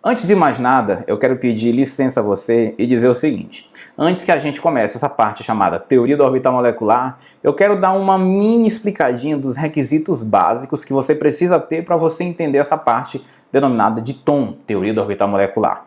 Antes de mais nada, eu quero pedir licença a você e dizer o seguinte. Antes que a gente comece essa parte chamada Teoria da Orbital Molecular, eu quero dar uma mini explicadinha dos requisitos básicos que você precisa ter para você entender essa parte denominada de TOM, Teoria da Orbital Molecular.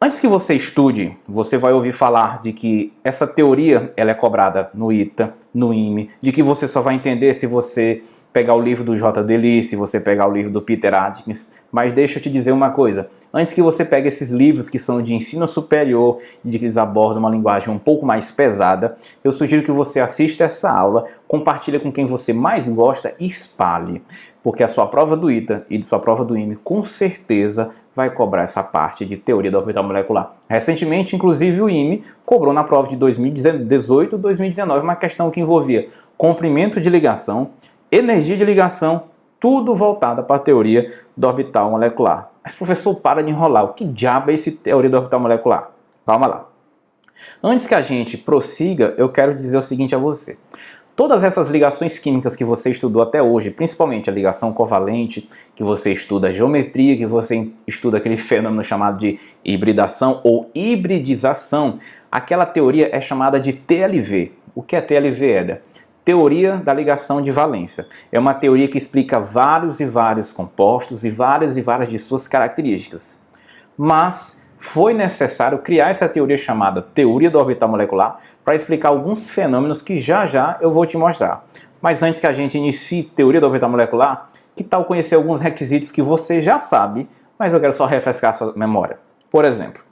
Antes que você estude, você vai ouvir falar de que essa teoria ela é cobrada no ITA, no IME, de que você só vai entender se você pegar o livro do J.D. Lee, se você pegar o livro do Peter Atkins. Mas deixa eu te dizer uma coisa, antes que você pegue esses livros que são de ensino superior e de que eles abordam uma linguagem um pouco mais pesada, eu sugiro que você assista essa aula, compartilhe com quem você mais gosta e espalhe. Porque a sua prova do ITA e a sua prova do IME com certeza vai cobrar essa parte de teoria da orbital molecular. Recentemente, inclusive, o IME cobrou na prova de 2018 e 2019 uma questão que envolvia comprimento de ligação, energia de ligação, tudo voltado para a teoria da orbital molecular. Mas professor, para de enrolar, o que diabo é esse teoria da orbital molecular? Calma lá. Antes que a gente prossiga, eu quero dizer o seguinte a você. Todas essas ligações químicas que você estudou até hoje, principalmente a ligação covalente, que você estuda a geometria, que você estuda aquele fenômeno chamado de hibridação ou hibridização, aquela teoria é chamada de TLV. O que é TLV, Éder? Teoria da ligação de valência. É uma teoria que explica vários e vários compostos e várias de suas características. Mas foi necessário criar essa teoria chamada teoria da orbital molecular para explicar alguns fenômenos que já eu vou te mostrar. Mas antes que a gente inicie teoria da orbital molecular, que tal conhecer alguns requisitos que você já sabe, mas eu quero só refrescar a sua memória. Por exemplo,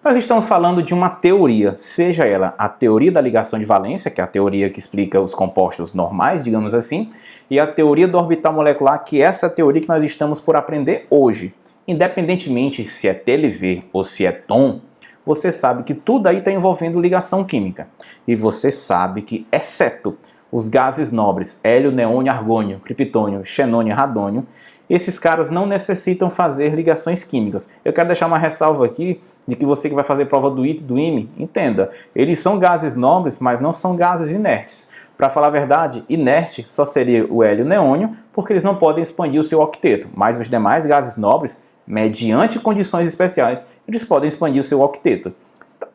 nós estamos falando de uma teoria, seja ela a teoria da ligação de valência, que é a teoria que explica os compostos normais, digamos assim, e a teoria da orbital molecular, que é essa teoria que nós estamos por aprender hoje. Independentemente se é TLV ou se é TOM, você sabe que tudo aí está envolvendo ligação química. E você sabe que, exceto os gases nobres, hélio, neônio, argônio, criptônio, xenônio e radônio, esses caras não necessitam fazer ligações químicas. Eu quero deixar uma ressalva aqui de que você que vai fazer prova do ITA e do IME, entenda, eles são gases nobres, mas não são gases inertes. Para falar a verdade, inerte só seria o hélio e o neônio, porque eles não podem expandir o seu octeto, mas os demais gases nobres, mediante condições especiais, eles podem expandir o seu octeto.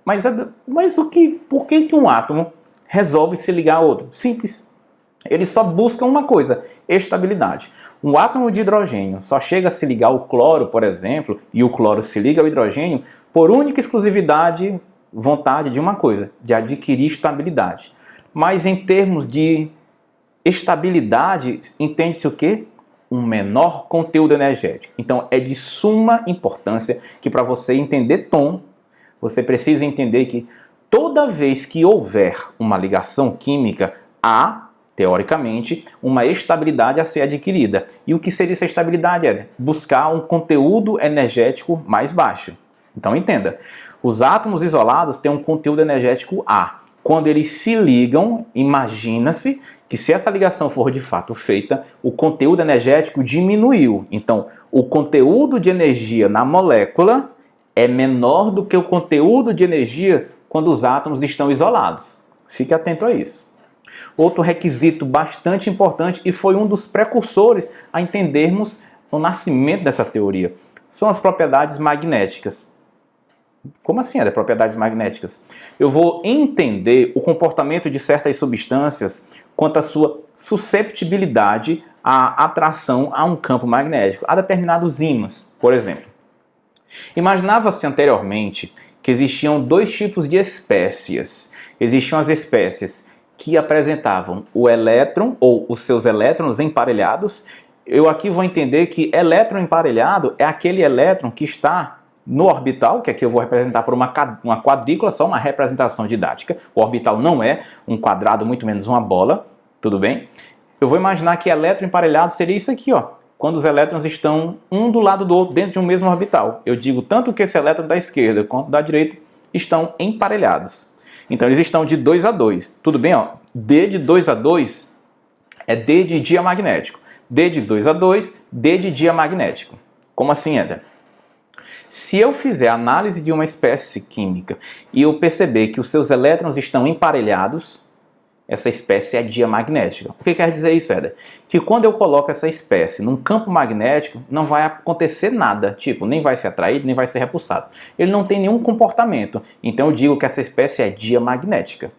Mas por que um átomo resolve se ligar a outro? Simples. Eles só buscam uma coisa, estabilidade. Um átomo de hidrogênio só chega a se ligar ao cloro, por exemplo, e o cloro se liga ao hidrogênio por única exclusividade, vontade de uma coisa, de adquirir estabilidade. Mas em termos de estabilidade, entende-se o quê? Um menor conteúdo energético. Então é de suma importância que para você entender TOM, você precisa entender que toda vez que houver uma ligação química, há, teoricamente, uma estabilidade a ser adquirida. E o que seria essa estabilidade? É buscar um conteúdo energético mais baixo. Então entenda, os átomos isolados têm um conteúdo energético A. Quando eles se ligam, imagina-se que se essa ligação for de fato feita, o conteúdo energético diminuiu. Então, o conteúdo de energia na molécula é menor do que o conteúdo de energia quando os átomos estão isolados. Fique atento a isso. Outro requisito bastante importante e foi um dos precursores a entendermos o nascimento dessa teoria são as propriedades magnéticas. Como assim, propriedades magnéticas? Eu vou entender o comportamento de certas substâncias quanto à sua susceptibilidade à atração a um campo magnético, a determinados ímãs, por exemplo. Imaginava-se anteriormente que existiam dois tipos de espécies. Existiam as espécies que apresentavam o elétron ou os seus elétrons emparelhados. Eu aqui vou entender que elétron emparelhado é aquele elétron que está no orbital, que aqui eu vou representar por uma quadrícula, só uma representação didática. O orbital não é um quadrado, muito menos uma bola, tudo bem? Eu vou imaginar que elétron emparelhado seria isso aqui, ó. Quando os elétrons estão um do lado do outro dentro de um mesmo orbital. Eu digo tanto que esse elétron da esquerda quanto da direita estão emparelhados. Então eles estão de 2 a 2. Tudo bem? Ó? D de 2 a 2 é D de dia magnético. D de 2 a 2, D de dia magnético. Como assim, Éder? Se eu fizer análise de uma espécie química e eu perceber que os seus elétrons estão emparelhados, essa espécie é diamagnética. O que quer dizer isso, Éder? Que quando eu coloco essa espécie num campo magnético, não vai acontecer nada, tipo, nem vai ser atraído, nem vai ser repulsado. Ele não tem nenhum comportamento, então eu digo que essa espécie é diamagnética.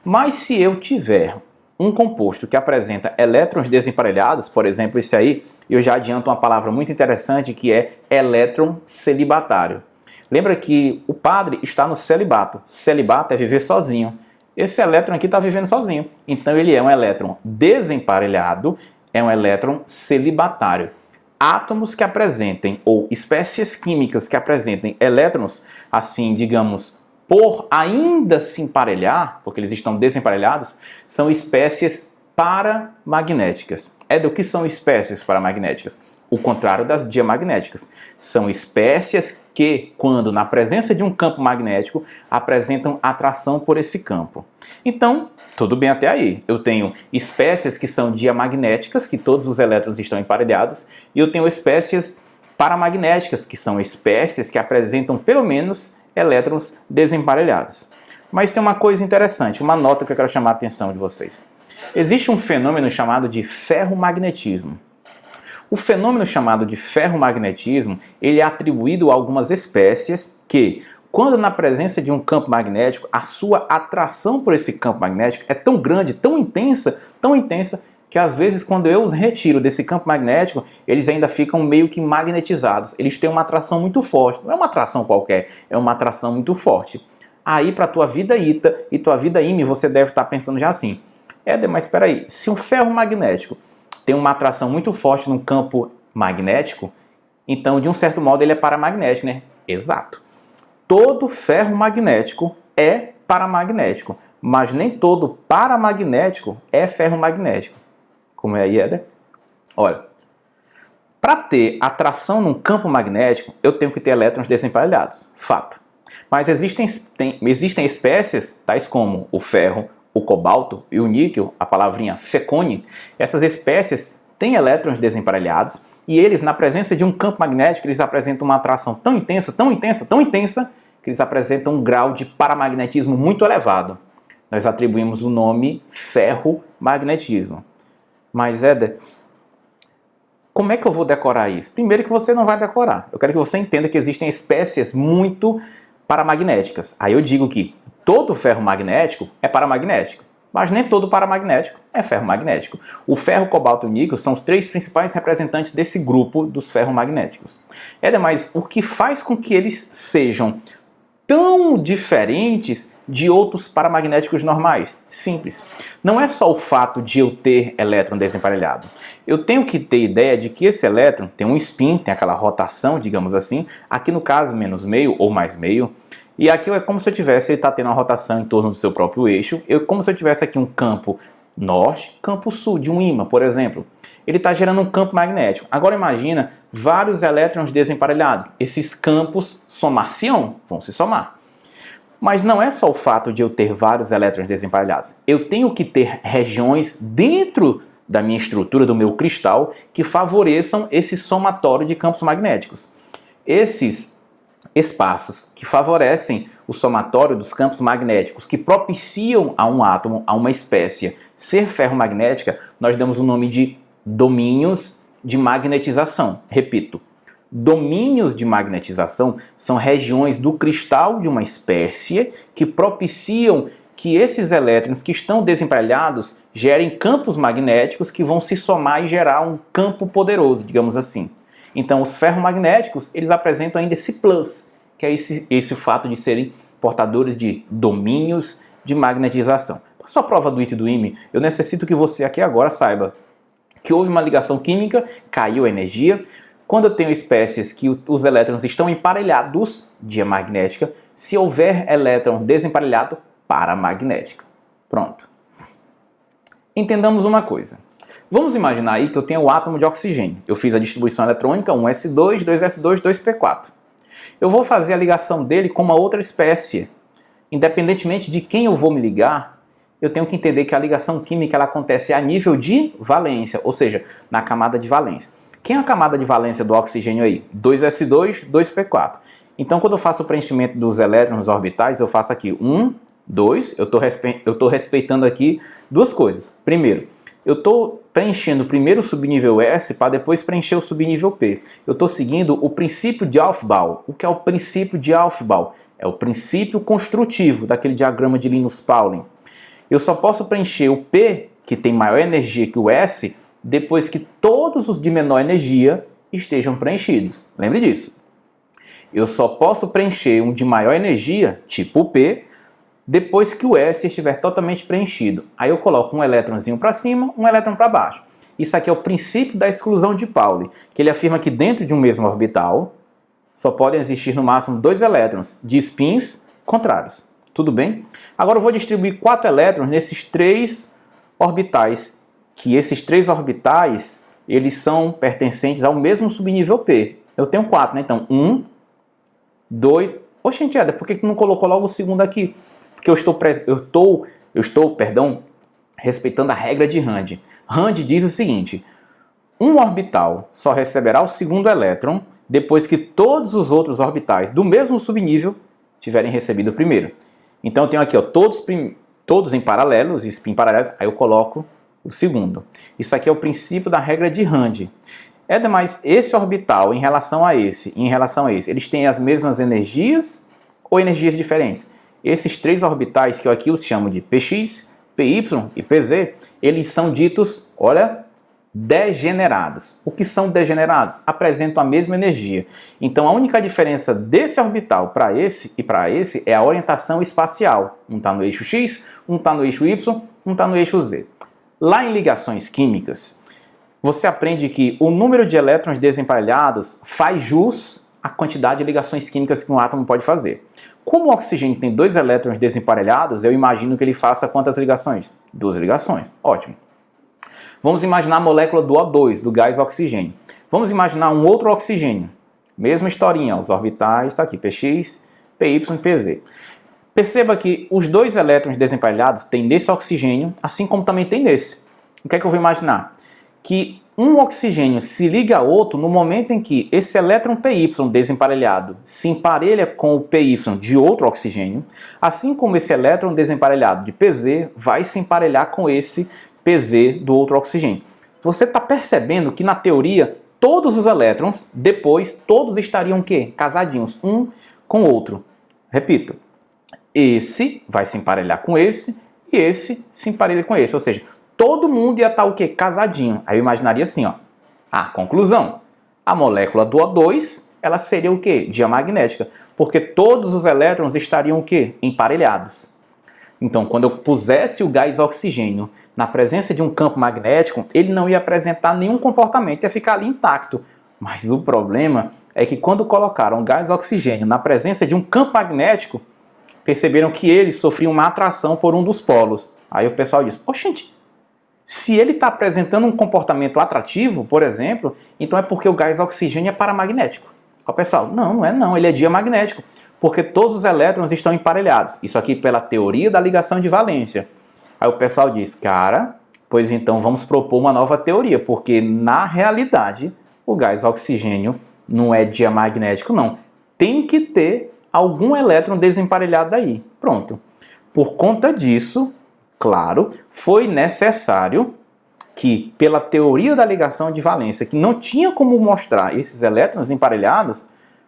Mas se eu tiver um composto que apresenta elétrons desemparelhados, por exemplo, esse aí, eu já adianto uma palavra muito interessante que é elétron celibatário. Lembra que o padre está no celibato. Celibato é viver sozinho. Esse elétron aqui está vivendo sozinho. Então ele é um elétron desemparelhado, é um elétron celibatário. Átomos que apresentem, ou espécies químicas que apresentem elétrons, assim, digamos, por ainda se emparelhar, porque eles estão desemparelhados, são espécies paramagnéticas. Do que são espécies paramagnéticas? O contrário das diamagnéticas. São espécies que, quando na presença de um campo magnético, apresentam atração por esse campo. Então, tudo bem até aí. Eu tenho espécies que são diamagnéticas, que todos os elétrons estão emparelhados, e eu tenho espécies paramagnéticas, que são espécies que apresentam pelo menos elétrons desemparelhados. Mas tem uma coisa interessante, uma nota que eu quero chamar a atenção de vocês. Existe um fenômeno chamado de ferromagnetismo. O fenômeno chamado de ferromagnetismo, ele é atribuído a algumas espécies que, quando na presença de um campo magnético, a sua atração por esse campo magnético é tão grande, tão intensa, que às vezes quando eu os retiro desse campo magnético, eles ainda ficam meio que magnetizados. Eles têm uma atração muito forte. Não é uma atração qualquer, é uma atração muito forte. Aí para a tua vida ITA e tua vida IME, você deve estar pensando já assim: Éder, mas espera aí, se um ferro magnético tem uma atração muito forte no campo magnético, então de um certo modo ele é paramagnético, né? Exato. Todo ferro magnético é paramagnético, mas nem todo paramagnético é ferromagnético. Como é aí, Éder? Olha, para ter atração num campo magnético, eu tenho que ter elétrons desemparelhados, fato. Mas existem espécies, tais como o ferro, o cobalto e o níquel, a palavrinha fecone, essas espécies têm elétrons desemparelhados e eles, na presença de um campo magnético, eles apresentam uma atração tão intensa, que eles apresentam um grau de paramagnetismo muito elevado. Nós atribuímos o nome ferromagnetismo. Mas, Éder, como é que eu vou decorar isso? Primeiro que você não vai decorar. Eu quero que você entenda que existem espécies muito paramagnéticas. Aí eu digo que todo ferro magnético é paramagnético, mas nem todo paramagnético é ferromagnético. O ferro, cobalto e o níquel são os três principais representantes desse grupo dos ferromagnéticos. Mas o que faz com que eles sejam tão diferentes de outros paramagnéticos normais? Simples. Não é só o fato de eu ter elétron desemparelhado. Eu tenho que ter ideia de que esse elétron tem um spin, tem aquela rotação, digamos assim, aqui no caso menos meio ou mais meio, e aqui é como se eu tivesse, ele está tendo uma rotação em torno do seu próprio eixo, como se eu tivesse aqui um campo norte, campo sul, de um ímã, por exemplo. Ele está gerando um campo magnético. Agora imagina vários elétrons desemparelhados. Esses campos somar-se-ão, vão se somar. Mas não é só o fato de eu ter vários elétrons desemparelhados. Eu tenho que ter regiões dentro da minha estrutura, do meu cristal, que favoreçam esse somatório de campos magnéticos. Esses espaços que favorecem o somatório dos campos magnéticos, que propiciam a um átomo, a uma espécie, ser ferromagnética, nós damos o nome de domínios de magnetização. Repito, domínios de magnetização são regiões do cristal de uma espécie que propiciam que esses elétrons que estão desemparelhados gerem campos magnéticos que vão se somar e gerar um campo poderoso, digamos assim. Então, os ferromagnéticos, eles apresentam ainda esse plus, que é esse fato de serem portadores de domínios de magnetização. Para sua prova do IT e do IME, eu necessito que você aqui agora saiba que houve uma ligação química, caiu a energia. Quando eu tenho espécies que os elétrons estão emparelhados, diamagnética, se houver elétron desemparelhado, paramagnética. Pronto. Entendamos uma coisa. Vamos imaginar aí que eu tenho o átomo de oxigênio. Eu fiz a distribuição eletrônica, 1s2, 2s2, 2p4. Eu vou fazer a ligação dele com uma outra espécie. Independentemente de quem eu vou me ligar, eu tenho que entender que a ligação química ela acontece a nível de valência, ou seja, na camada de valência. Quem é a camada de valência do oxigênio aí? 2s2, 2p4. Então, quando eu faço o preenchimento dos elétrons orbitais, eu faço aqui 1, 2, eu estou respeitando aqui duas coisas. Primeiro, eu estou preenchendo primeiro o subnível S para depois preencher o subnível P. Eu estou seguindo o princípio de Aufbau. O que é o princípio de Aufbau? É o princípio construtivo daquele diagrama de Linus Pauling. Eu só posso preencher o P, que tem maior energia que o S, depois que todos os de menor energia estejam preenchidos. Lembre disso. Eu só posso preencher um de maior energia, tipo o P, depois que o S estiver totalmente preenchido. Aí eu coloco um elétronzinho para cima, um elétron para baixo. Isso aqui é o princípio da exclusão de Pauli, que ele afirma que dentro de um mesmo orbital só podem existir no máximo 2 elétrons de spins contrários. Tudo bem? Agora eu vou distribuir 4 elétrons nesses 3 orbitais, que esses 3 orbitais eles são pertencentes ao mesmo subnível P. Eu tenho 4, né? Então 1, 2... Oxe, gente, Eder, por que não colocou logo o segundo aqui? Porque eu estou respeitando a regra de Rand. Rand diz o seguinte: um orbital só receberá o segundo elétron depois que todos os outros orbitais do mesmo subnível tiverem recebido o primeiro. Então eu tenho aqui, ó, todos em paralelos, spin paralelos, aí eu coloco o segundo. Isso aqui é o princípio da regra de Rand. É demais, esse orbital em relação a esse, eles têm as mesmas energias ou energias diferentes? Esses 3 orbitais que eu aqui os chamo de Px, Py e Pz, eles são ditos, olha, degenerados. O que são degenerados? Apresentam a mesma energia. Então a única diferença desse orbital para esse e para esse é a orientação espacial. Um está no eixo X, um está no eixo Y, um está no eixo Z. Lá em ligações químicas, você aprende que o número de elétrons desemparelhados faz jus à quantidade de ligações químicas que um átomo pode fazer. Como o oxigênio tem 2 elétrons desemparelhados, eu imagino que ele faça quantas ligações? 2 ligações. Ótimo. Vamos imaginar a molécula do O2, do gás oxigênio. Vamos imaginar um outro oxigênio. Mesma historinha, os orbitais, está aqui, Px, Py e Pz. Perceba que os 2 elétrons desemparelhados tem nesse oxigênio, assim como também tem nesse. O que é que eu vou imaginar? Que um oxigênio se liga a outro no momento em que esse elétron Py desemparelhado se emparelha com o Py de outro oxigênio, assim como esse elétron desemparelhado de Pz vai se emparelhar com esse Pz do outro oxigênio. Você está percebendo que na teoria todos os elétrons, depois, todos estariam o quê? Casadinhos, um com o outro. Repito, esse vai se emparelhar com esse e esse se emparelha com esse, ou seja, todo mundo ia estar o quê? Casadinho. Aí eu imaginaria assim, ó. Conclusão. A molécula do O2, ela seria o quê? Diamagnética. Porque todos os elétrons estariam o quê? Emparelhados. Então, quando eu pusesse o gás oxigênio na presença de um campo magnético, ele não ia apresentar nenhum comportamento, ia ficar ali intacto. Mas o problema é que quando colocaram o gás oxigênio na presença de um campo magnético, perceberam que ele sofria uma atração por um dos polos. Aí o pessoal disse, oxente, se ele está apresentando um comportamento atrativo, por exemplo, então é porque o gás oxigênio é paramagnético. O pessoal, não é não, ele é diamagnético, porque todos os elétrons estão emparelhados. Isso aqui pela teoria da ligação de valência. Aí o pessoal diz, cara, pois então vamos propor uma nova teoria, porque na realidade o gás oxigênio não é diamagnético, não. Tem que ter algum elétron desemparelhado aí. Pronto. Por conta disso, claro, foi necessário que, pela teoria da ligação de valência, que não tinha como mostrar esses elétrons emparelhados,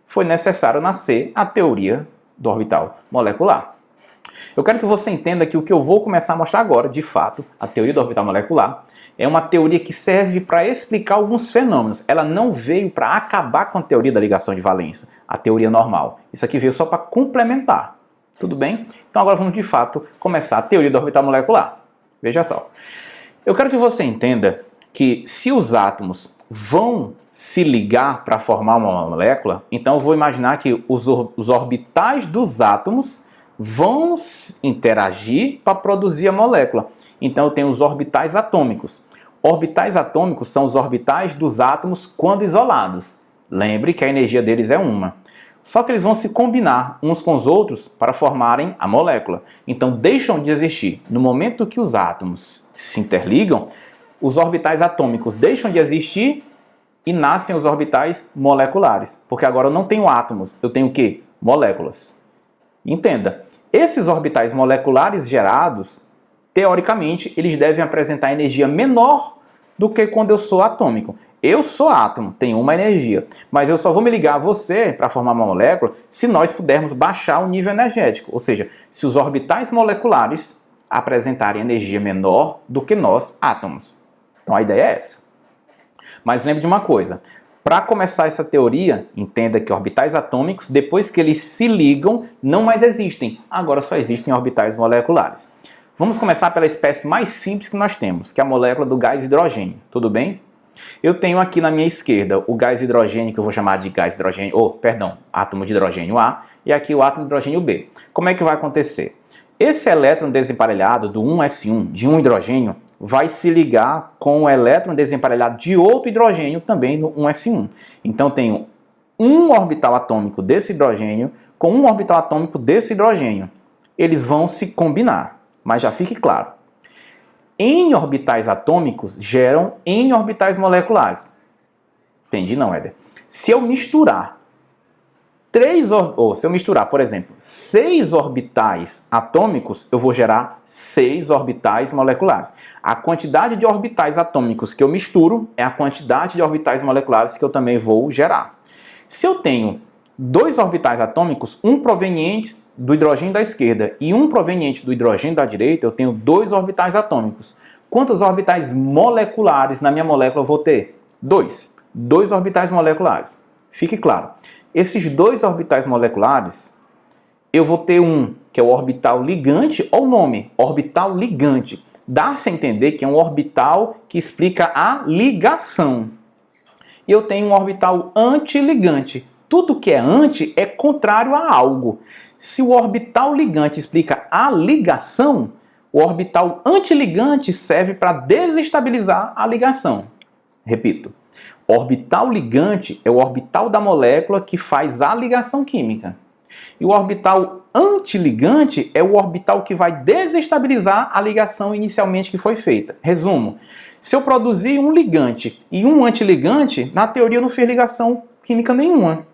foi necessário nascer a teoria do orbital molecular. Eu quero que você entenda que o que eu vou começar a mostrar agora, de fato, a teoria do orbital molecular, é uma teoria que serve para explicar alguns fenômenos. Ela não veio para acabar com a teoria da ligação de valência, a teoria normal. Isso aqui veio só para complementar. Tudo bem? Então agora vamos, de fato, começar a teoria do orbital molecular. Veja só. Eu quero que você entenda que se os átomos vão se ligar para formar uma molécula, então eu vou imaginar que os orbitais dos átomos vão interagir para produzir a molécula. Então eu tenho os orbitais atômicos. Orbitais atômicos são os orbitais dos átomos quando isolados. Lembre que a energia deles é uma. Só que eles vão se combinar uns com os outros para formarem a molécula. Então deixam de existir. No momento que os átomos se interligam, os orbitais atômicos deixam de existir e nascem os orbitais moleculares. Porque agora eu não tenho átomos, eu tenho o quê? Moléculas. Entenda, Esses orbitais moleculares gerados, teoricamente, eles devem apresentar energia menor do que quando eu sou atômico. Eu sou átomo, tenho uma energia, mas eu só vou me ligar a você para formar uma molécula se nós pudermos baixar o nível energético, ou seja, se os orbitais moleculares apresentarem energia menor do que nós, átomos. Então a ideia é essa. Mas lembre de uma coisa, para começar essa teoria, entenda que orbitais atômicos, depois que eles se ligam, não mais existem, agora só existem orbitais moleculares. Vamos começar pela espécie mais simples que nós temos, que é a molécula do gás hidrogênio, tudo bem? Eu tenho aqui na minha esquerda o gás hidrogênio, que eu vou chamar de gás hidrogênio, átomo de hidrogênio A, e aqui o átomo de hidrogênio B. Como é que vai acontecer? Esse elétron desemparelhado do 1s1, de um hidrogênio, vai se ligar com o elétron desemparelhado de outro hidrogênio, também no 1s1. Então, tenho um orbital atômico desse hidrogênio com um orbital atômico desse hidrogênio. Eles vão se combinar, mas já fique claro. N orbitais atômicos geram N orbitais moleculares. Entendi não, Éder? Se eu misturar por exemplo, 6 orbitais atômicos, eu vou gerar 6 orbitais moleculares. A quantidade de orbitais atômicos que eu misturo é a quantidade de orbitais moleculares que eu também vou gerar. Se eu tenho 2 orbitais atômicos, um proveniente do hidrogênio da esquerda e um proveniente do hidrogênio da direita, eu tenho 2 orbitais atômicos. Quantos orbitais moleculares na minha molécula eu vou ter? 2. 2 orbitais moleculares. Fique claro. Esses 2 orbitais moleculares, eu vou ter um, que é o orbital ligante, olha o nome, orbital ligante. Dá-se a entender que é um orbital que explica a ligação. E eu tenho um orbital antiligante. Tudo que é anti é contrário a algo. Se o orbital ligante explica a ligação, o orbital antiligante serve para desestabilizar a ligação. Repito, orbital ligante é o orbital da molécula que faz a ligação química. E o orbital antiligante é o orbital que vai desestabilizar a ligação inicialmente que foi feita. Resumo, se eu produzir um ligante e um antiligante, na teoria eu não fiz ligação química nenhuma.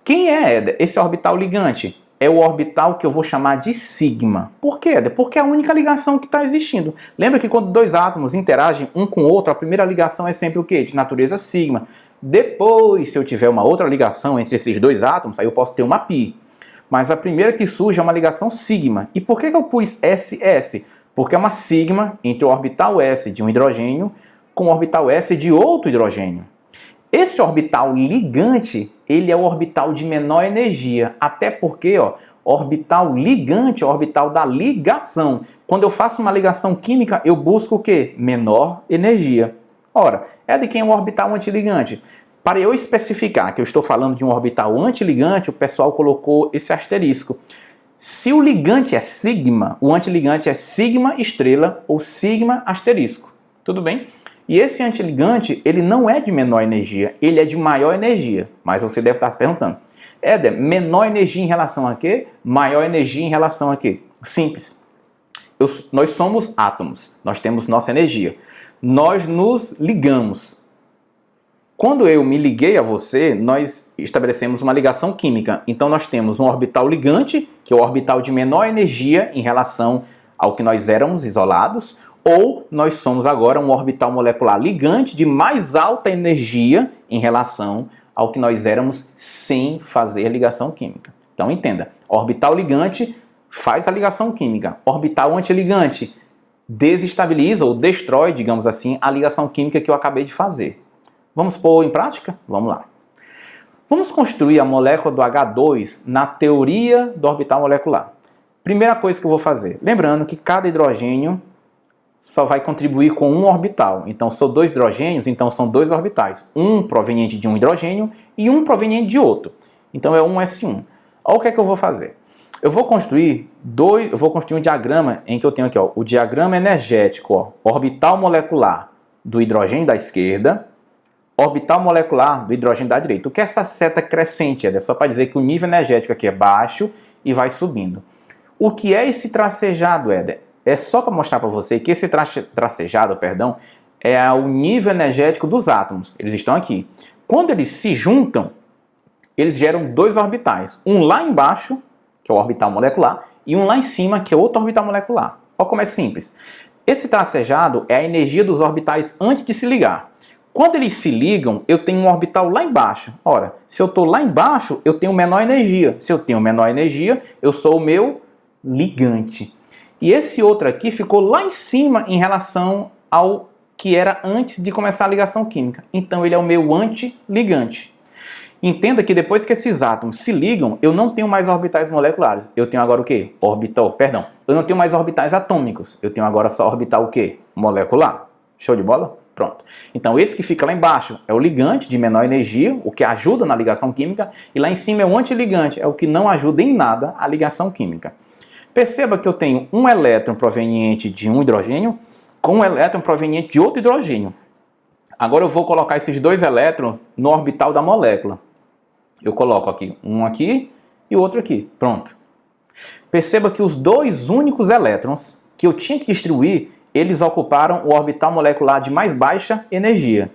Quem é, Éder, esse orbital ligante? É o orbital que eu vou chamar de sigma. Por quê, Éder? Porque é a única ligação que está existindo. Lembra que quando 2 átomos interagem um com o outro, a primeira ligação é sempre o quê? De natureza sigma. Depois, se eu tiver uma outra ligação entre esses 2 átomos, aí eu posso ter uma pi. Mas a primeira que surge é uma ligação sigma. E por que eu pus SS? Porque é uma sigma entre o orbital S de um hidrogênio com o orbital S de outro hidrogênio. Esse orbital ligante, ele é o orbital de menor energia, até porque, orbital ligante é o orbital da ligação. Quando eu faço uma ligação química, eu busco o quê? Menor energia. Ora, é de quem é o orbital antiligante? Para eu especificar que eu estou falando de um orbital antiligante, o pessoal colocou esse asterisco. Se o ligante é sigma, o antiligante é sigma estrela ou sigma asterisco. Tudo bem? E esse antiligante, ele não é de menor energia, ele é de maior energia. Mas você deve estar se perguntando, Éder, menor energia em relação a quê? Maior energia em relação a quê? Simples. Nós somos átomos, nós temos nossa energia. Nós nos ligamos. Quando eu me liguei a você, nós estabelecemos uma ligação química. Então nós temos um orbital ligante, que é o orbital de menor energia em relação ao que nós éramos isolados, ou nós somos agora um orbital molecular ligante de mais alta energia em relação ao que nós éramos sem fazer ligação química. Então entenda, orbital ligante faz a ligação química, orbital antiligante desestabiliza ou destrói, digamos assim, a ligação química que eu acabei de fazer. Vamos pôr em prática? Vamos lá. Vamos construir a molécula do H2 na teoria do orbital molecular. Primeira coisa que eu vou fazer, lembrando que cada hidrogênio só vai contribuir com um orbital. Então, são 2 hidrogênios, então são 2 orbitais. Um proveniente de um hidrogênio e um proveniente de outro. Então, é 1s1. Olha o que é que eu vou fazer. Eu vou construir um diagrama em que eu tenho aqui, o diagrama energético, orbital molecular do hidrogênio da esquerda, orbital molecular do hidrogênio da direita. O que é essa seta crescente? É só para dizer que o nível energético aqui é baixo e vai subindo. O que é esse tracejado, Éder? É só para mostrar para você que esse tracejado, é o nível energético dos átomos. Eles estão aqui. Quando eles se juntam, eles geram 2 orbitais. Um lá embaixo, que é o orbital molecular, e um lá em cima, que é outro orbital molecular. Olha como é simples. Esse tracejado é a energia dos orbitais antes de se ligar. Quando eles se ligam, eu tenho um orbital lá embaixo. Ora, se eu estou lá embaixo, eu tenho menor energia. Se eu tenho menor energia, eu sou o meu ligante. E esse outro aqui ficou lá em cima em relação ao que era antes de começar a ligação química. Então ele é o meu antiligante. Entenda que depois que esses átomos se ligam, eu não tenho mais orbitais moleculares. Eu tenho agora o quê? Eu não tenho mais orbitais atômicos. Eu tenho agora só orbital o quê? Molecular. Show de bola? Pronto. Então esse que fica lá embaixo é o ligante de menor energia, o que ajuda na ligação química, e lá em cima é o antiligante, é o que não ajuda em nada a ligação química. Perceba que eu tenho um elétron proveniente de um hidrogênio com um elétron proveniente de outro hidrogênio. Agora eu vou colocar esses dois elétrons no orbital da molécula. Eu coloco aqui um aqui e outro aqui. Pronto. Perceba que os dois únicos elétrons que eu tinha que distribuir, eles ocuparam o orbital molecular de mais baixa energia.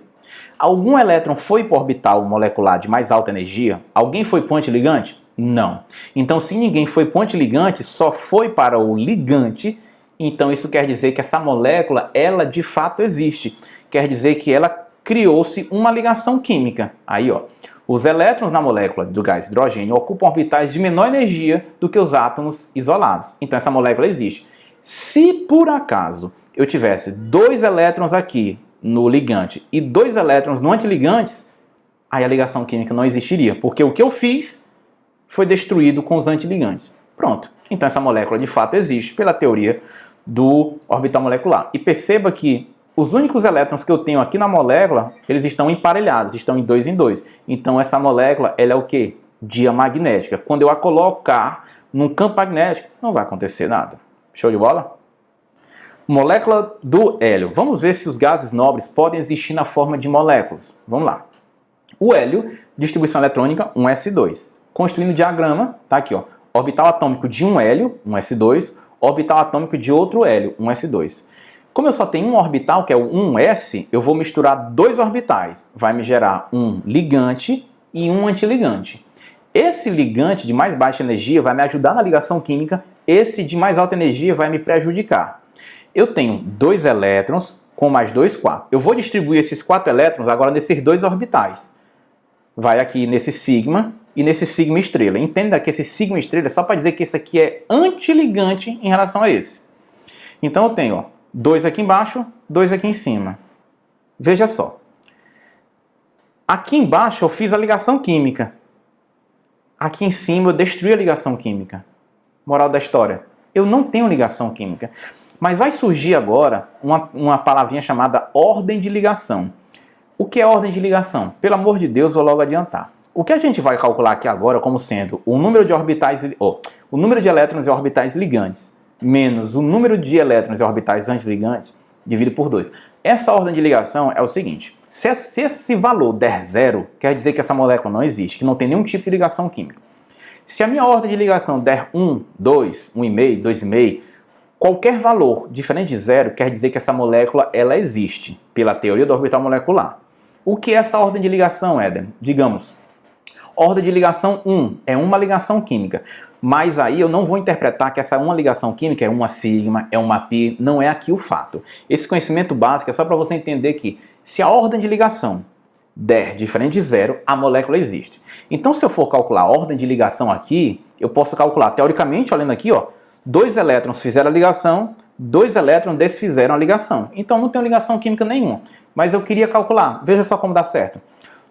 Algum elétron foi para o orbital molecular de mais alta energia? Alguém foi para o antiligante? Não. Então, se ninguém foi para o antiligante, só foi para o ligante, então isso quer dizer que essa molécula, ela de fato existe. Quer dizer que ela criou-se uma ligação química. Aí, ó, os elétrons na molécula do gás hidrogênio ocupam orbitais de menor energia do que os átomos isolados. Então, essa molécula existe. Se por acaso eu tivesse dois elétrons aqui no ligante e dois elétrons no antiligantes, aí a ligação química não existiria, porque o que eu fiz foi destruído com os antiligantes. Pronto. Então essa molécula de fato existe pela teoria do orbital molecular. E perceba que os únicos elétrons que eu tenho aqui na molécula, eles estão emparelhados, estão em dois. Então essa molécula, ela é o quê? Diamagnética. Quando eu a colocar num campo magnético, não vai acontecer nada. Show de bola? Molécula do hélio. Vamos ver se os gases nobres podem existir na forma de moléculas. Vamos lá. O hélio, distribuição eletrônica 1s2. Construindo o diagrama, tá aqui, ó. Orbital atômico de um hélio, 1s2, orbital atômico de outro hélio, 1s2. Como eu só tenho um orbital, que é o 1s, eu vou misturar dois orbitais. Vai me gerar um ligante e um antiligante. Esse ligante de mais baixa energia vai me ajudar na ligação química, esse de mais alta energia vai me prejudicar. Eu tenho dois elétrons com mais dois, 4. Eu vou distribuir esses 4 elétrons agora nesses dois orbitais. Vai aqui nesse sigma e nesse sigma estrela. Entenda que esse sigma estrela é só para dizer que esse aqui é antiligante em relação a esse. Então eu tenho, ó, 2 aqui embaixo, 2 aqui em cima. Veja só. Aqui embaixo eu fiz a ligação química. Aqui em cima eu destruí a ligação química. Moral da história. Eu não tenho ligação química. Mas vai surgir agora uma palavrinha chamada ordem de ligação. O que é ordem de ligação? Pelo amor de Deus, vou logo adiantar. O que a gente vai calcular aqui agora como sendo o número de orbitais, o número de elétrons e orbitais ligantes menos o número de elétrons e orbitais antiligantes dividido por 2. Essa ordem de ligação é o seguinte: se esse valor der zero, quer dizer que essa molécula não existe, que não tem nenhum tipo de ligação química. Se a minha ordem de ligação der 1, 2, 1,5, 2,5, qualquer valor diferente de zero quer dizer que essa molécula ela existe, pela teoria do orbital molecular. O que é essa ordem de ligação, Éder? Digamos, ordem de ligação 1 é uma ligação química, mas aí eu não vou interpretar que essa uma ligação química é uma sigma, é uma pi, não é aqui o fato. Esse conhecimento básico é só para você entender que se a ordem de ligação der diferente de zero, a molécula existe. Então se eu for calcular a ordem de ligação aqui, eu posso calcular, teoricamente, olhando aqui, ó, 2 elétrons fizeram a ligação, 2 elétrons desfizeram a ligação. Então não tem ligação química nenhuma. Mas eu queria calcular, veja só como dá certo.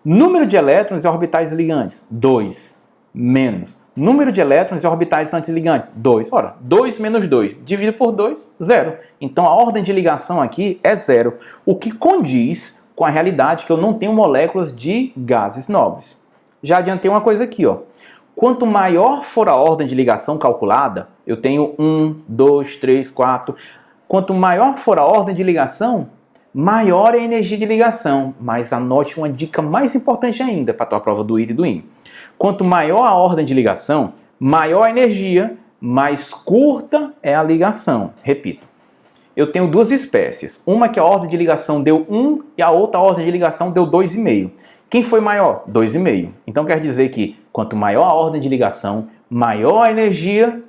Número de elétrons e orbitais ligantes, 2. Menos. Número de elétrons e orbitais antiligantes, 2. Ora, 2 menos 2, dividido por 2, 0. Então a ordem de ligação aqui é 0. O que condiz com a realidade que eu não tenho moléculas de gases nobres. Já adiantei uma coisa aqui, ó. Quanto maior for a ordem de ligação calculada, eu tenho 1, 2, 3, 4. Quanto maior for a ordem de ligação, maior é a energia de ligação. Mas anote uma dica mais importante ainda para a tua prova do IR e do IN. Quanto maior a ordem de ligação, maior a energia, mais curta é a ligação. Repito, eu tenho duas espécies. Uma que a ordem de ligação deu 1 e a outra ordem de ligação deu 2,5. Quem foi maior? 2,5. Então quer dizer que quanto maior a ordem de ligação, maior a energia,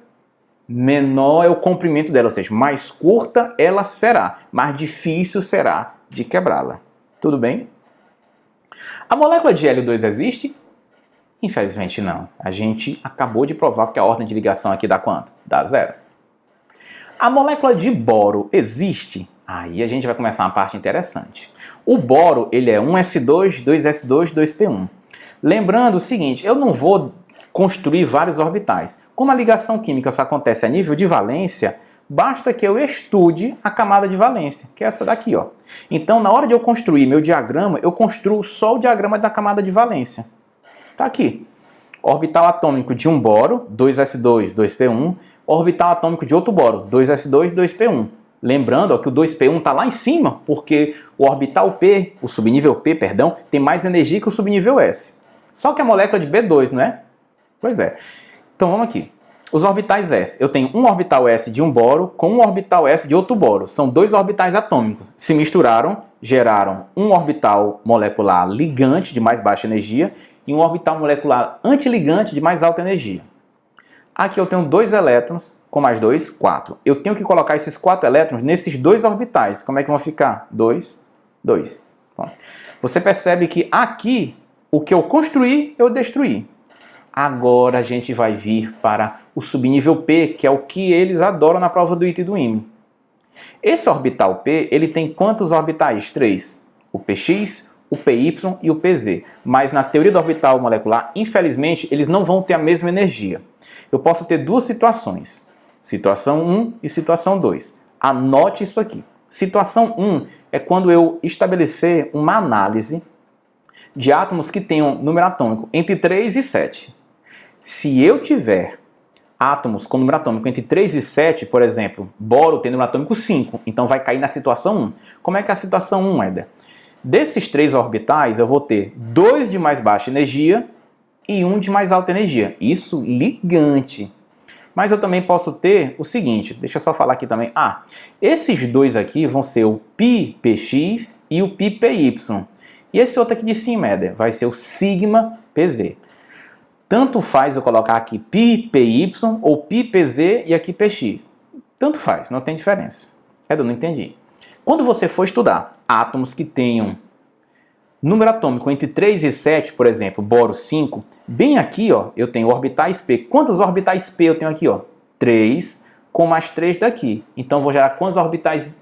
menor é o comprimento dela, ou seja, mais curta ela será, mais difícil será de quebrá-la. Tudo bem? A molécula de hélio 2 existe? Infelizmente não. A gente acabou de provar que a ordem de ligação aqui dá quanto? Dá 0. A molécula de boro existe? Aí a gente vai começar uma parte interessante. O boro, ele é 1s2, 2s2, 2p1. Lembrando o seguinte, eu não vou construir vários orbitais. Como a ligação química só acontece a nível de valência, basta que eu estude a camada de valência, que é essa daqui, ó. Então, na hora de eu construir meu diagrama, eu construo só o diagrama da camada de valência. Tá aqui. Orbital atômico de um boro, 2s2, 2p1. Orbital atômico de outro boro, 2s2, 2p1. Lembrando ó, que o 2p1 está lá em cima, porque o orbital P, o subnível P, perdão, tem mais energia que o subnível S. Só que a molécula de B2, não é? Pois é. Então vamos aqui. Os orbitais S. Eu tenho um orbital S de um boro com um orbital S de outro boro. São dois orbitais atômicos. Se misturaram, geraram um orbital molecular ligante de mais baixa energia e um orbital molecular antiligante de mais alta energia. Aqui eu tenho 2 elétrons, com mais 2, 4. Eu tenho que colocar esses 4 elétrons nesses dois orbitais. Como é que vão ficar? 2, 2. Bom, você percebe que aqui, o que eu construí, eu destruí. Agora a gente vai vir para o subnível P, que é o que eles adoram na prova do ITA e do IME. Esse orbital P, ele tem quantos orbitais? 3. O PX, o PY e o PZ. Mas na teoria do orbital molecular, infelizmente, eles não vão ter a mesma energia. Eu posso ter duas situações. Situação 1 e situação 2. Anote isso aqui. Situação 1 é quando eu estabelecer uma análise de átomos que tenham número atômico entre 3 e 7. Se eu tiver átomos com número atômico entre 3 e 7, por exemplo, boro tem número atômico 5, então vai cair na situação 1. Como é que é a situação 1, Éder? Desses 3 orbitais, eu vou ter 2 de mais baixa energia e 1 de mais alta energia. Isso ligante. Mas eu também posso ter o seguinte, deixa eu só falar aqui também. Esses dois aqui vão ser o πPx e o πPy. E esse outro aqui de cima, Éder, vai ser o sigma PZ. Tanto faz eu colocar aqui πPy ou πPz e aqui px. Tanto faz, não tem diferença. Éder, não entendi. Quando você for estudar átomos que tenham número atômico entre 3 e 7, por exemplo, boro 5, bem aqui ó, eu tenho orbitais P. Quantos orbitais P eu tenho aqui? Ó? 3 com mais 3 daqui. Então vou gerar quantos orbitais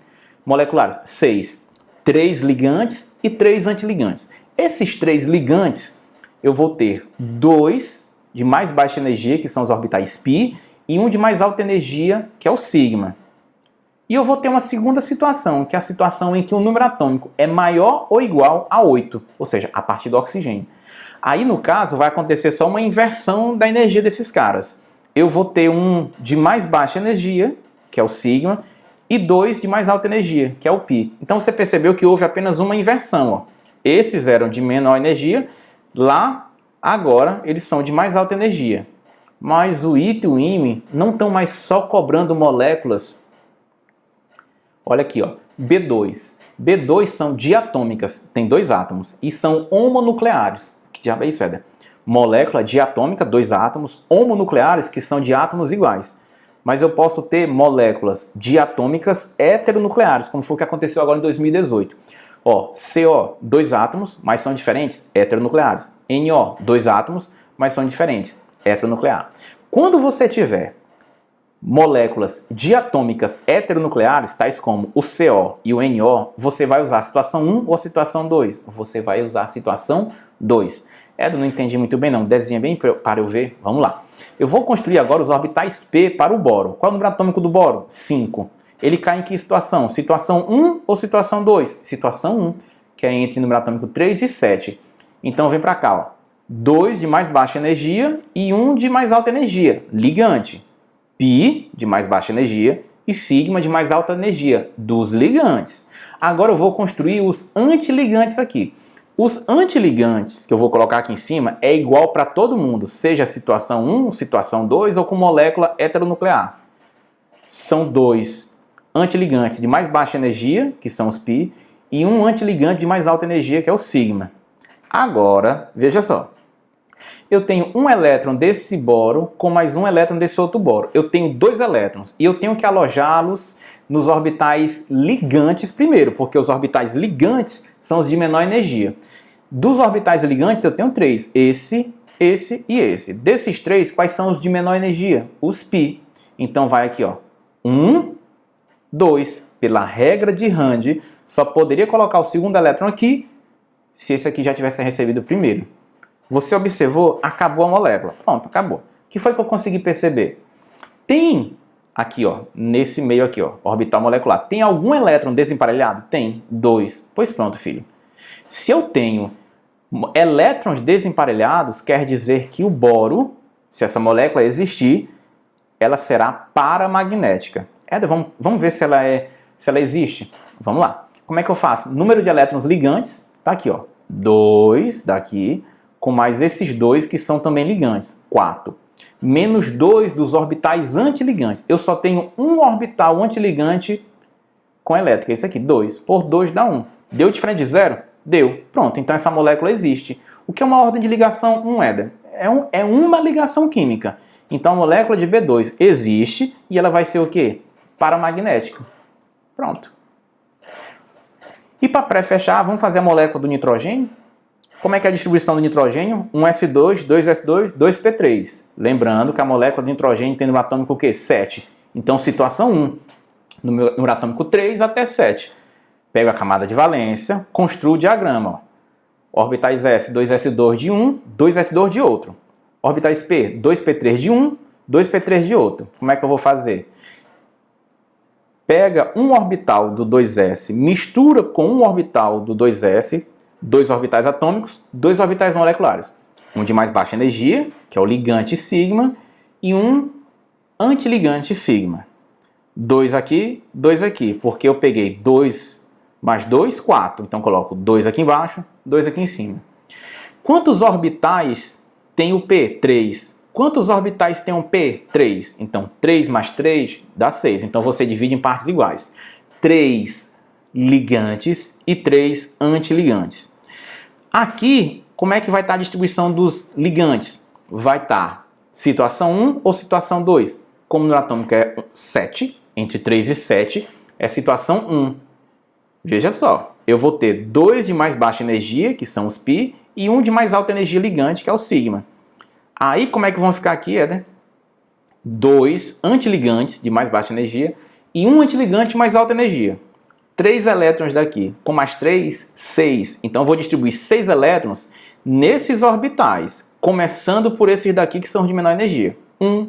moleculares? 6. 3 ligantes e 3 antiligantes. Esses 3 ligantes eu vou ter 2 de mais baixa energia, que são os orbitais π, e 1 de mais alta energia, que é o sigma. E eu vou ter uma segunda situação, que é a situação em que o número atômico é maior ou igual a 8, ou seja, a partir do oxigênio. Aí, no caso, vai acontecer só uma inversão da energia desses caras. Eu vou ter um de mais baixa energia, que é o sigma, e 2 de mais alta energia, que é o π. Então, você percebeu que houve apenas uma inversão. Ó. Esses eram de menor energia, lá, agora, eles são de mais alta energia. Mas o ITA e o IME não estão mais só cobrando moléculas. Olha aqui, ó, B2. B2 são diatômicas, tem 2 átomos, e são homonucleares. Que diabo é isso, Éder? Molécula diatômica, 2 átomos, homonucleares, que são de átomos iguais. Mas eu posso ter moléculas diatômicas heteronucleares, como foi o que aconteceu agora em 2018. Ó, CO, 2 átomos, mas são diferentes, heteronucleares. NO, 2 átomos, mas são diferentes, heteronuclear. Quando você tiver moléculas diatômicas heteronucleares, tais como o CO e o NO, você vai usar a situação 1 ou a situação 2? Você vai usar a situação 2. Edu, não entendi muito bem não. Desenha bem para eu ver. Vamos lá. Eu vou construir agora os orbitais P para o boro. Qual é o número atômico do boro? 5. Ele cai em que situação? Situação 1 ou situação 2? Situação 1, que é entre número atômico 3 e 7. Então vem para cá, ó. 2 de mais baixa energia e 1 de mais alta energia. Ligante. π de mais baixa energia e sigma de mais alta energia, dos ligantes. Agora eu vou construir os antiligantes aqui. Os antiligantes que eu vou colocar aqui em cima é igual para todo mundo, seja situação 1, situação 2 ou com molécula heteronuclear. São 2 antiligantes de mais baixa energia, que são os π, e um antiligante de mais alta energia, que é o sigma. Agora, veja só. eu tenho um elétron desse boro com mais um elétron desse outro boro. Eu tenho 2 elétrons e eu tenho que alojá-los nos orbitais ligantes primeiro, porque os orbitais ligantes são os de menor energia. Dos orbitais ligantes eu tenho 3, esse e esse. Desses 3, quais são os de menor energia? Os π. Então vai aqui, ó, 1, 2. Pela regra de Rand, só poderia colocar o segundo elétron aqui se esse aqui já tivesse recebido o primeiro. Você observou? Acabou a molécula. Pronto, acabou. O que foi que eu consegui perceber? Tem aqui, ó, nesse meio aqui, ó, orbital molecular, tem algum elétron desemparelhado? Tem, 2. Pois pronto, filho. Se eu tenho elétrons desemparelhados, quer dizer que o boro, se essa molécula existir, ela será paramagnética. Vamos ver se ela existe. Vamos lá. Como é que eu faço? Número de elétrons ligantes, tá aqui, ó, 2 daqui, com mais esses 2 que são também ligantes, 4. Menos 2 dos orbitais antiligantes. Eu só tenho um orbital antiligante com elétrica. Esse aqui, 2. Por 2 dá 1. Deu diferente de 0? Deu. Pronto, então essa molécula existe. O que é uma ordem de ligação? 1 éder. É uma ligação química. Então a molécula de B2 existe e ela vai ser o quê? Paramagnética. Pronto. E para pré-fechar, vamos fazer a molécula do nitrogênio? Como é que é a distribuição do nitrogênio? 1s2, 2s2, 2p3. Lembrando que a molécula de nitrogênio tem número atômico o quê? 7. Então, situação 1, número atômico 3 até 7. Pego a camada de valência, construo o diagrama. Ó. Orbitais S, 2s2 de um, 2s2 de outro. Orbitais P, 2p3 de um, 2p3 de outro. Como é que eu vou fazer? Pega um orbital do 2s, mistura com um orbital do 2s, 2 orbitais atômicos, 2 orbitais moleculares. Um de mais baixa energia, que é o ligante sigma, e um antiligante sigma. 2 aqui, porque eu peguei 2 mais 2, 4. Então coloco 2 aqui embaixo, 2 aqui em cima. Quantos orbitais tem o P? 3. Quantos orbitais tem um P? 3. Então 3 mais 3 dá 6. Então você divide em partes iguais. 3 ligantes e 3 antiligantes. Aqui, como é que vai estar a distribuição dos ligantes? Vai estar situação 1 ou situação 2? Como no atômico é 7, entre 3 e 7, é situação 1. Veja só, eu vou ter 2 de mais baixa energia, que são os π, e 1 de mais alta energia ligante, que é o sigma. Aí, como é que vão ficar aqui, Éder? 2 antiligantes de mais baixa energia e 1 antiligante de mais alta energia. 3 elétrons daqui, com mais 3, 6. Então, eu vou distribuir 6 elétrons nesses orbitais, começando por esses daqui que são de menor energia. 1,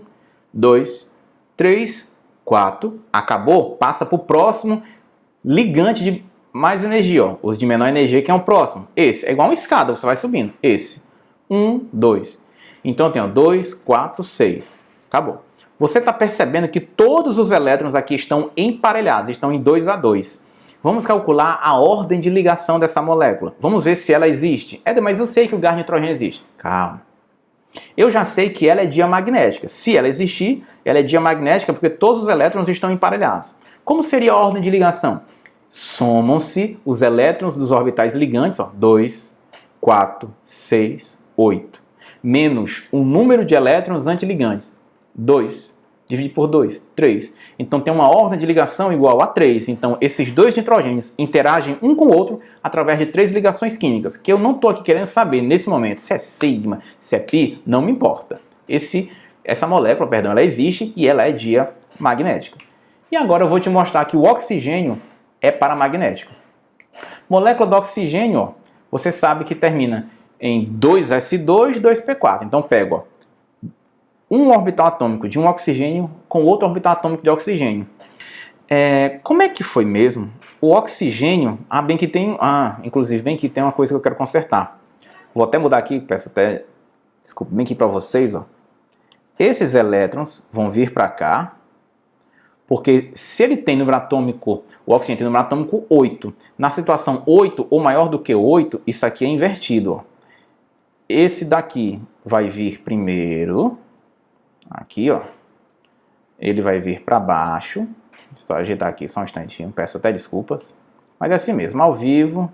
2, 3, 4. Acabou? Passa para o próximo ligante de mais energia. Ó. Os de menor energia, que é o próximo. Esse é igual uma escada, você vai subindo. Esse. 1, 2. Então, eu tenho 2, 4, 6. Acabou. Você está percebendo que todos os elétrons aqui estão emparelhados, estão em 2 a 2. Vamos calcular a ordem de ligação dessa molécula. Vamos ver se ela existe. Éder, mas eu sei que o gás nitrogênio existe. Calma. Eu já sei que ela é diamagnética. Se ela existir, ela é diamagnética porque todos os elétrons estão emparelhados. Como seria a ordem de ligação? Somam-se os elétrons dos orbitais ligantes, ó, 2, 4, 6, 8. Menos o número de elétrons antiligantes. 2. Divide por 2, 3. Então tem uma ordem de ligação igual a 3. Então esses dois nitrogênios interagem um com o outro através de 3 ligações químicas, que eu não estou aqui querendo saber nesse momento se é sigma, se é pi, não me importa. Essa molécula, perdão, ela existe e ela é diamagnética. E agora eu vou te mostrar que o oxigênio é paramagnético. Molécula do oxigênio, ó, você sabe que termina em 2s2, 2p4. Então pego, ó, um orbital atômico de um oxigênio com outro orbital atômico de oxigênio. Como é que foi mesmo? O oxigênio, inclusive bem que tem uma coisa que eu quero consertar. Vou até mudar aqui, peço até, desculpa, bem aqui para vocês, ó. Esses elétrons vão vir para cá, porque se ele tem número atômico, o oxigênio tem número atômico 8. Na situação 8 ou maior do que 8, isso aqui é invertido, ó. Esse daqui vai vir primeiro. Aqui, ó, ele vai vir para baixo. Só ajeitar aqui só um instantinho, peço até desculpas. Mas é assim mesmo, ao vivo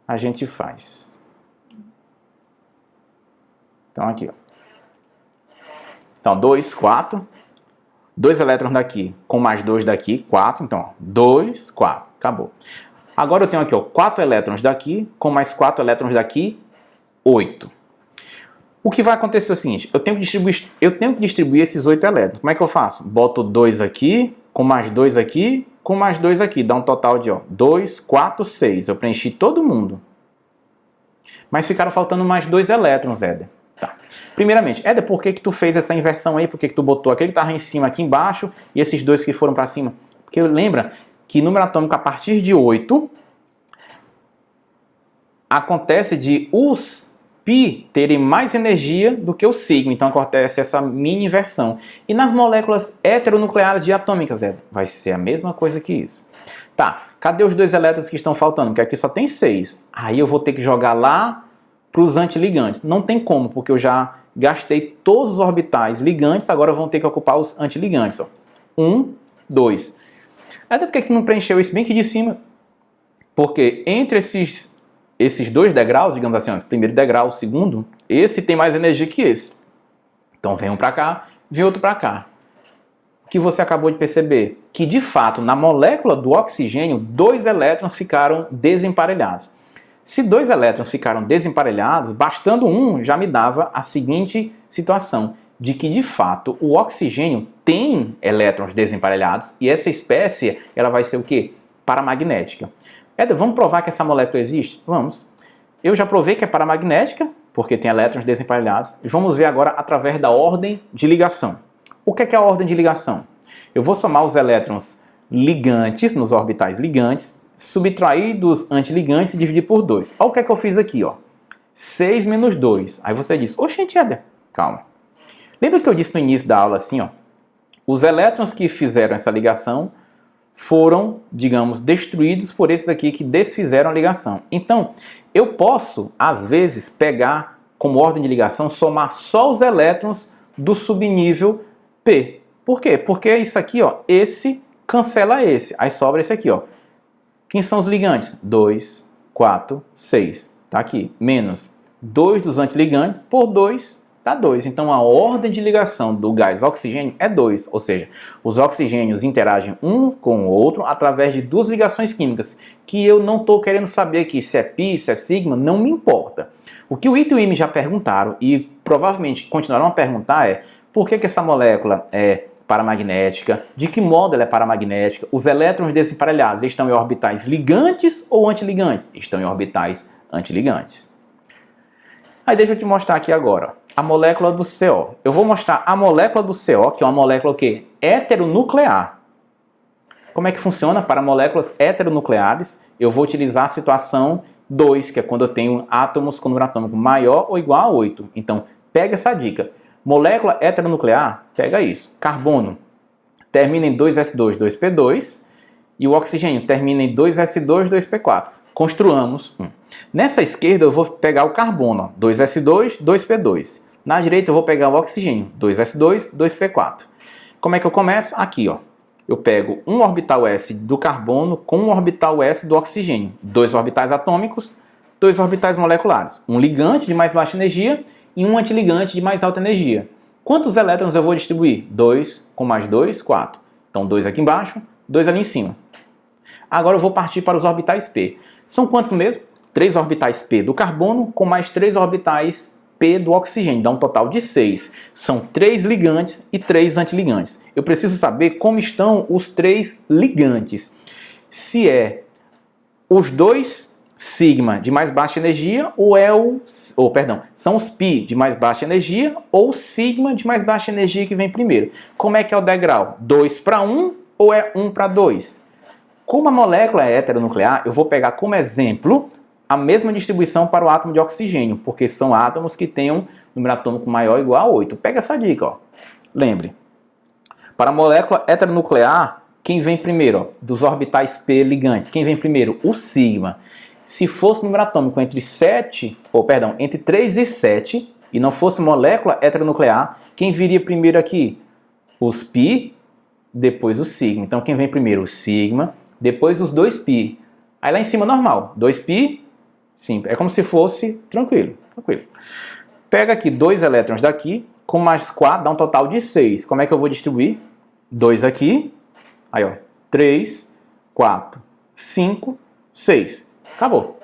a gente faz. Então aqui, ó. Então 2, 4. 2 elétrons daqui com mais 2 daqui, 4. Então, 2, 4. Acabou. Agora eu tenho aqui, ó, 4 elétrons daqui com mais 4 elétrons daqui, 8. O que vai acontecer é o seguinte, eu tenho que distribuir esses 8 elétrons. Como é que eu faço? Boto 2 aqui, com mais 2 aqui, com mais 2 aqui. Dá um total de 2, 4, 6. Eu preenchi todo mundo. Mas ficaram faltando mais 2 elétrons, Éder. Tá. Primeiramente, Éder, por que tu fez essa inversão aí? Por que tu botou aquele que estava em cima aqui embaixo e esses dois que foram para cima? Porque lembra que número atômico a partir de 8 acontece de os π terem mais energia do que o sigma. Então acontece essa mini inversão. E nas moléculas heteronucleares diatômicas, Éder, vai ser a mesma coisa que isso. Tá, cadê os 2 elétrons que estão faltando? Porque aqui só tem 6. Aí eu vou ter que jogar lá para os antiligantes. Não tem como, porque eu já gastei todos os orbitais ligantes, agora vão ter que ocupar os antiligantes. 1, 2. Até porque que não preencheu isso bem aqui de cima? Porque entre esses 2 degraus, digamos assim, ó, primeiro degrau, o segundo, esse tem mais energia que esse. Então vem um para cá, vem outro para cá. O que você acabou de perceber? Que de fato, na molécula do oxigênio, 2 elétrons ficaram desemparelhados. Se 2 elétrons ficaram desemparelhados, bastando um já me dava a seguinte situação, de que de fato o oxigênio tem elétrons desemparelhados e essa espécie ela vai ser o quê? Paramagnética. Éder, vamos provar que essa molécula existe? Vamos. Eu já provei que é paramagnética, porque tem elétrons desemparelhados, e vamos ver agora através da ordem de ligação. O que é a ordem de ligação? Eu vou somar os elétrons ligantes, nos orbitais ligantes, subtrair dos antiligantes e dividir por 2. Olha o que é que eu fiz aqui, ó. 6 menos 2. Aí você diz, oxente, Éder, calma. Lembra que eu disse no início da aula assim, ó? Os elétrons que fizeram essa ligação foram, digamos, destruídos por esses aqui que desfizeram a ligação. Então, eu posso, às vezes, pegar como ordem de ligação, somar só os elétrons do subnível P. Por quê? Porque isso aqui, ó, esse cancela esse. Aí sobra esse aqui, ó. Quem são os ligantes? 2, 4, 6. Tá aqui. Menos 2 dos antiligantes por 2 dá 2. Então a ordem de ligação do gás oxigênio é 2. Ou seja, os oxigênios interagem um com o outro através de 2 ligações químicas. Que eu não estou querendo saber aqui se é π, se é sigma, não me importa. O que o Ito e o Ime já perguntaram e provavelmente continuarão a perguntar é por que essa molécula é paramagnética, de que modo ela é paramagnética, os elétrons desemparelhados estão em orbitais ligantes ou antiligantes? Estão em orbitais antiligantes. Aí deixa eu te mostrar aqui agora, a molécula do CO. Eu vou mostrar a molécula do CO, que é uma molécula o quê? Heteronuclear. Como é que funciona para moléculas heteronucleares? Eu vou utilizar a situação 2, que é quando eu tenho átomos com número atômico maior ou igual a 8. Então, pega essa dica. Molécula heteronuclear, pega isso. Carbono termina em 2s2, 2p2 e o oxigênio termina em 2s2, 2p4. Construamos um. Nessa esquerda eu vou pegar o carbono, 2s2, 2p2. Na direita eu vou pegar o oxigênio, 2s2, 2p4. Como é que eu começo? Aqui, ó. Eu pego um orbital s do carbono com um orbital s do oxigênio. 2 orbitais atômicos, 2 orbitais moleculares. Um ligante de mais baixa energia e um antiligante de mais alta energia. Quantos elétrons eu vou distribuir? 2 com mais 2, 4. Então 2 aqui embaixo, 2 ali em cima. Agora eu vou partir para os orbitais P. São quantos mesmo? 3 orbitais P do carbono com mais 3 orbitais P do oxigênio. Dá um total de 6. São 3 ligantes e 3 antiligantes. Eu preciso saber como estão os 3 ligantes. Se é os 2 sigma de mais baixa energia são os π de mais baixa energia ou sigma de mais baixa energia que vem primeiro. Como é que é o degrau? 2 para 1 ou é 1 para 2? Como a molécula é heteronuclear, eu vou pegar como exemplo a mesma distribuição para o átomo de oxigênio, porque são átomos que têm um número atômico maior ou igual a 8. Pega essa dica, ó. Lembre, para a molécula heteronuclear, quem vem primeiro? Ó, dos orbitais P ligantes, quem vem primeiro? O sigma. Se fosse número atômico entre 3 e 7, e não fosse molécula heteronuclear, quem viria primeiro aqui? Os π, depois o sigma. Então quem vem primeiro? O sigma, depois os 2π. Aí lá em cima normal, 2π, sim, é como se fosse tranquilo. Pega aqui 2 elétrons daqui, com mais 4 dá um total de 6. Como é que eu vou distribuir? 2 aqui, aí ó, 3, 4, 5, 6. Acabou.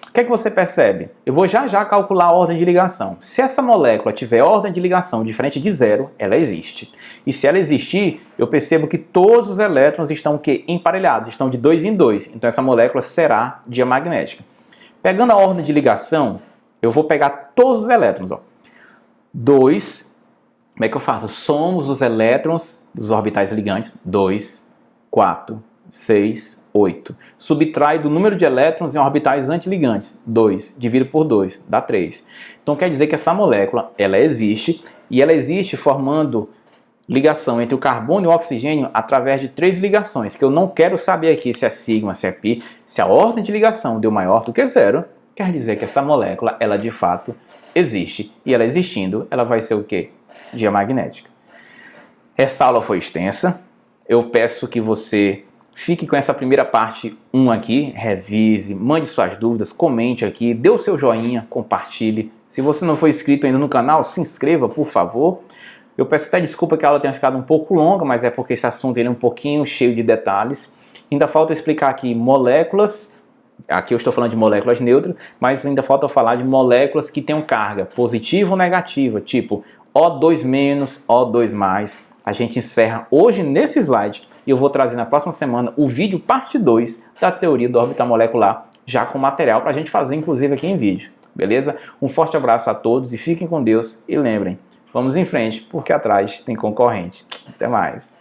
O que é que você percebe? Eu vou já calcular a ordem de ligação. Se essa molécula tiver ordem de ligação diferente de 0, ela existe. E se ela existir, eu percebo que todos os elétrons estão o quê? Emparelhados, estão de 2 em 2. Então essa molécula será diamagnética. Pegando a ordem de ligação, eu vou pegar todos os elétrons. 2, como é que eu faço? Somos os elétrons dos orbitais ligantes. 2, 4, 6, 8. Subtrai do número de elétrons em orbitais antiligantes. 2, divido por 2, dá 3. Então quer dizer que essa molécula, ela existe, e ela existe formando ligação entre o carbono e o oxigênio através de 3 ligações, que eu não quero saber aqui se é sigma, se é pi. Se a ordem de ligação deu maior do que 0, quer dizer que essa molécula, ela de fato existe. E ela existindo, ela vai ser o quê? Diamagnética. Essa aula foi extensa. Eu peço que você fique com essa primeira parte 1 aqui, revise, mande suas dúvidas, comente aqui, dê o seu joinha, compartilhe. Se você não for inscrito ainda no canal, se inscreva, por favor. Eu peço até desculpa que a aula tenha ficado um pouco longa, mas é porque esse assunto ele é um pouquinho cheio de detalhes. Ainda falta explicar aqui moléculas, aqui eu estou falando de moléculas neutras, mas ainda falta falar de moléculas que tenham carga positiva ou negativa, tipo O2-, O2+. A gente encerra hoje nesse slide e eu vou trazer na próxima semana o vídeo parte 2 da teoria da órbita molecular, já com material para a gente fazer, inclusive, aqui em vídeo. Beleza? Um forte abraço a todos e fiquem com Deus. E lembrem, vamos em frente, porque atrás tem concorrente. Até mais.